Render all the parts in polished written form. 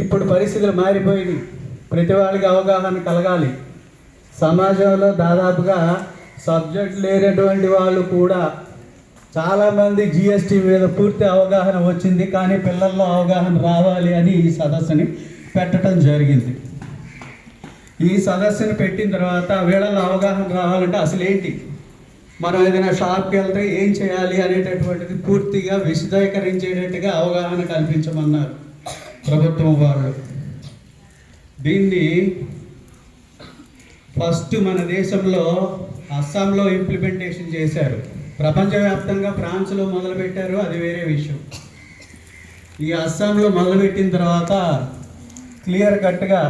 ఇప్పుడు పరిస్థితులు మారిపోయింది. ప్రతి వాళ్ళకి అవగాహన కలగాలి. సమాజంలో దాదాపుగా సబ్జెక్ట్ లేనటువంటి వాళ్ళు కూడా చాలామంది జిఎస్టీ మీద పూర్తి అవగాహన వచ్చింది. కానీ పిల్లల్లో అవగాహన రావాలి అని ఈ సదస్సుని పెట్టడం జరిగింది. ఈ సదస్సుని పెట్టిన తర్వాత వీళ్ళలో అవగాహన రావాలంటే అసలు ఏంటి, మనం ఏదైనా షాప్కి వెళ్తే ఏం చేయాలి అనేటటువంటిది పూర్తిగా విశదీకరించేటట్టుగా అవగాహన కల్పించమన్నారు ప్రభుత్వం వాళ్ళు. దీన్ని ఫస్ట్ మన దేశంలో అస్సాంలో ఇంప్లిమెంటేషన్ చేశారు. ప్రపంచవ్యాప్తంగా ఫ్రాన్స్లో మొదలుపెట్టారు, అది వేరే విషయం. ఈ అస్సాంలో మొదలుపెట్టిన తర్వాత క్లియర్ కట్గా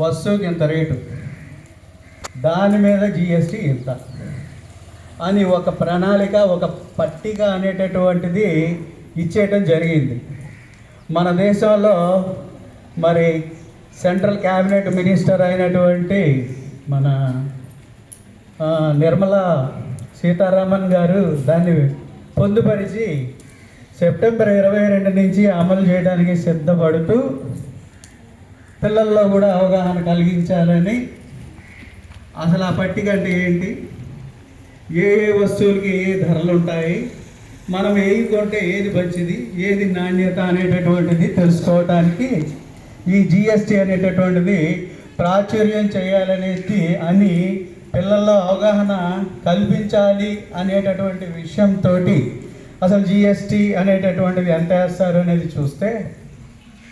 వస్తువుకి ఇంత రేటు, దాని మీద జిఎస్టీ ఇంత అని ఒక ప్రణాళిక, ఒక పట్టిక అనేటటువంటిది ఇచ్చేయటం జరిగింది. మన దేశంలో మరి సెంట్రల్ క్యాబినెట్ మినిస్టర్ అయినటువంటి మన నిర్మలా సీతారామన్ గారు దాన్ని పొందుపరిచి సెప్టెంబర్ 22 నుంచి అమలు చేయడానికి సిద్ధపడుతూ పిల్లల్లో కూడా అవగాహన కలిగించాలని. అసలు ఆ పట్టిక అంటే ఏంటి, ఏ ఏ వస్తువులకి ఏ ధరలు ఉంటాయి, మనం ఏది కొంటే ఏది మంచిది, ఏది నాణ్యత అనేటటువంటిది తెలుసుకోవటానికి ఈ జిఎస్టీ అనేటటువంటిది ప్రాచుర్యం చేయాలనేది అని పిల్లల్లో అవగాహన కల్పించాలి అనేటటువంటి విషయంతో అసలు జిఎస్టీ అనేటటువంటిది ఎంత వేస్తారు అనేది చూస్తే